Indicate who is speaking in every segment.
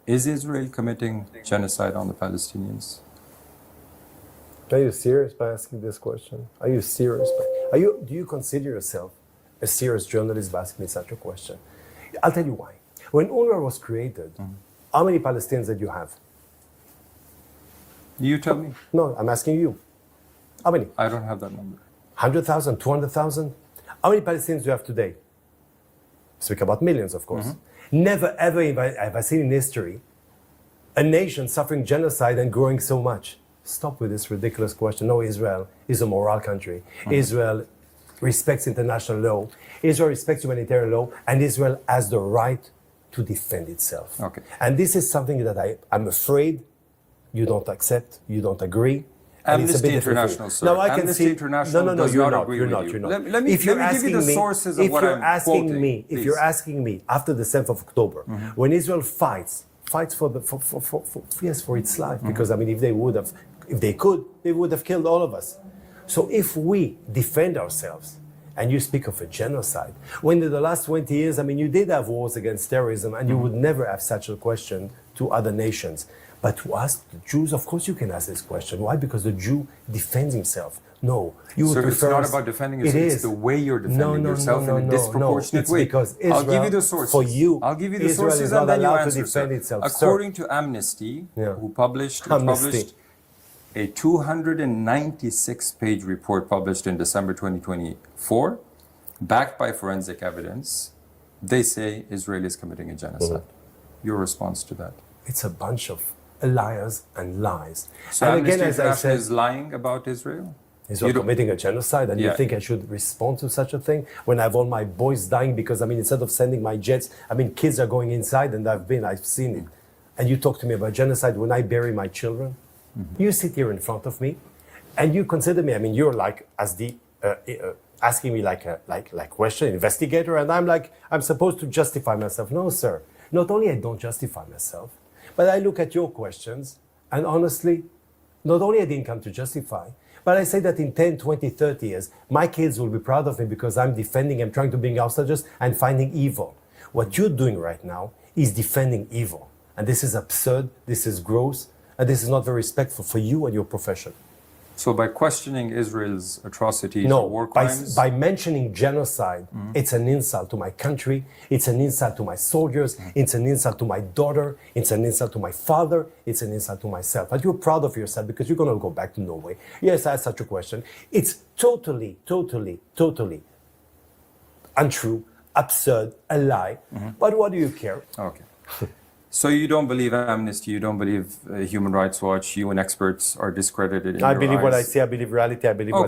Speaker 1: Is Israel committing genocide on the Palestinians?
Speaker 2: Are you serious by asking this question? Are you serious? Do you consider yourself a serious journalist by asking me such a question? I'll tell you why. When UNRWA was created, how many Palestinians did you have?
Speaker 1: You tell me.
Speaker 2: No, I'm asking you. How many?
Speaker 1: I don't have that number.
Speaker 2: 100,000, 200,000? How many Palestinians do you have today? Speak about millions, of course. Never ever have I seen in history a nation suffering genocide and growing so much. Stop with this ridiculous question. No, Israel is a moral country. Israel respects international law. Israel respects humanitarian law, and Israel has the right to defend itself.
Speaker 1: Okay.
Speaker 2: And this is something that I'm afraid you don't accept, you don't agree.
Speaker 1: Amnesty International, sir.
Speaker 2: No, I can
Speaker 1: Amnesty
Speaker 2: see.
Speaker 1: International
Speaker 2: No,
Speaker 1: does
Speaker 2: you're
Speaker 1: not
Speaker 2: not.
Speaker 1: agree
Speaker 2: You're
Speaker 1: with
Speaker 2: not.
Speaker 1: you.
Speaker 2: You're not.
Speaker 1: Let me give you the sources of what I'm quoting.
Speaker 2: If you're asking me, after the 7th of October, when Israel fights for its life, because I mean, if they could, they would have killed all of us. So if we defend ourselves, and you speak of a genocide, when in the last 20 years, I mean, you did have wars against terrorism, and you would never have such a question to other nations. But to us, the Jews, of course you can ask this question. Why? Because the Jew defends himself. No, you would prefer...
Speaker 1: It's not about defending yourself, it's the way you're defending yourself in a disproportionate way.
Speaker 2: Because Israel,
Speaker 1: I'll give you the sources.
Speaker 2: For you,
Speaker 1: I'll give you the
Speaker 2: Israel
Speaker 1: sources
Speaker 2: is not
Speaker 1: and then you
Speaker 2: allowed
Speaker 1: answer,
Speaker 2: to defend
Speaker 1: sir.
Speaker 2: itself.
Speaker 1: According to Amnesty, who published a 296-page report published in December 2024, backed by forensic evidence, they say Israel is committing a genocide. Your response to that?
Speaker 2: It's a bunch of liars and lies.
Speaker 1: So
Speaker 2: and
Speaker 1: Amnesty
Speaker 2: again, as I
Speaker 1: International
Speaker 2: said,
Speaker 1: is lying about Israel?
Speaker 2: Israel committing a genocide, and you think I should respond to such a thing when I have all my boys dying because, I mean, instead of sending my jets, I mean, kids are going inside, and I've seen it. And you talk to me about genocide when I bury my children? You sit here in front of me, and you consider me, I mean, you're like, as the, asking me like question, investigator, and I'm supposed to justify myself. No, sir. Not only I don't justify myself, but I look at your questions, and honestly, not only I didn't come to justify, but I say that in 10, 20, 30 years, my kids will be proud of me because I'm defending, I'm trying to bring hostages and finding evil. What you're doing right now is defending evil. And this is absurd, this is gross, and this is not very respectful for you and your profession.
Speaker 1: So by questioning Israel's atrocities or war crimes?
Speaker 2: By mentioning genocide, it's an insult to my country, it's an insult to my soldiers, it's an insult to my daughter, it's an insult to my father, it's an insult to myself. But you're proud of yourself because you're going to go back to Norway. Yes, I asked such a question. It's totally untrue, absurd, a lie. But what do you care?
Speaker 1: Okay. So you don't believe Amnesty, you don't believe Human Rights Watch, UN experts are discredited in
Speaker 2: I
Speaker 1: your
Speaker 2: believe
Speaker 1: eyes.
Speaker 2: what I see, I believe reality, I believe my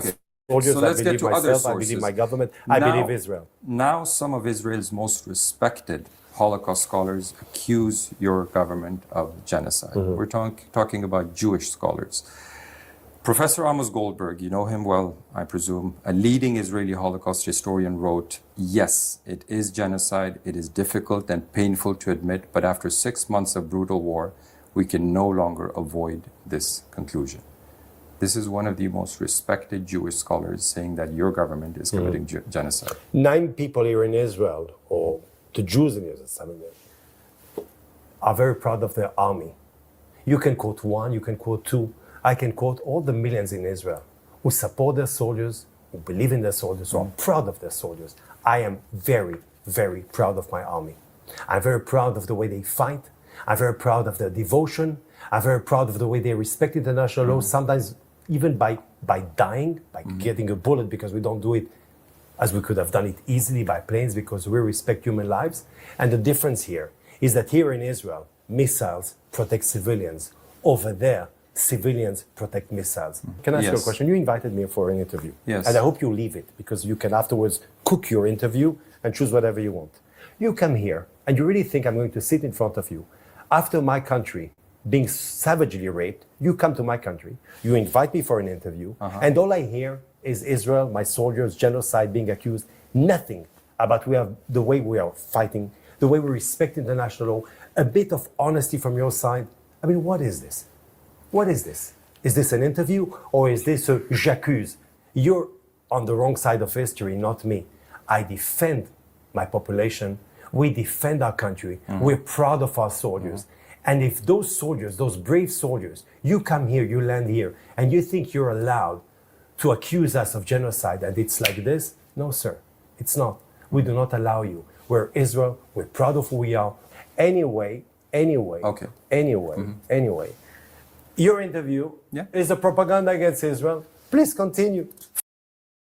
Speaker 2: soldiers,
Speaker 1: so let's
Speaker 2: I
Speaker 1: get
Speaker 2: believe
Speaker 1: to other
Speaker 2: myself, I
Speaker 1: sources.
Speaker 2: believe my government, I
Speaker 1: Now-
Speaker 2: believe Israel.
Speaker 1: Now some of Israel's most respected Holocaust scholars accuse your government of genocide. We're talking about Jewish scholars. Professor Amos Goldberg, you know him well, I presume, a leading Israeli Holocaust historian, wrote, yes, it is genocide, it is difficult and painful to admit, but after 6 months of brutal war, we can no longer avoid this conclusion. This is one of the most respected Jewish scholars saying that your government is committing genocide.
Speaker 2: 9 people here in Israel, or the Jews in Israel, are very proud of their army. You can quote 1, you can quote 2. I can quote all the millions in Israel who support their soldiers, who believe in their soldiers, who are proud of their soldiers. I am very, very proud of my army. I'm very proud of the way they fight. I'm very proud of their devotion. I'm very proud of the way they respect international law, sometimes even by dying, by getting a bullet, because we don't do it as we could have done it easily by planes, because we respect human lives. And the difference here is that here in Israel, missiles protect civilians. Over there, civilians protect missiles. Can I ask you a question? You invited me for an interview.
Speaker 1: Yes.
Speaker 2: And I hope you leave it, because you can afterwards cook your interview and choose whatever you want. You come here, and you really think I'm going to sit in front of you. After my country being savagely raped, you come to my country, you invite me for an interview, and all I hear is Israel, my soldiers, genocide, being accused. Nothing about the way we are fighting, the way we respect international law, a bit of honesty from your side. I mean, what is this? What is this? Is this an interview, or is this a j'accuse? You're on the wrong side of history, not me. I defend my population. We defend our country. We're proud of our soldiers. And if those soldiers, those brave soldiers, you come here, you land here, and you think you're allowed to accuse us of genocide and it's like this, no, sir, it's not. We do not allow you. We're Israel, we're proud of who we are. Anyway,
Speaker 1: Okay.
Speaker 2: anyway, your interview
Speaker 1: Yeah.
Speaker 2: is a propaganda against Israel. Please continue.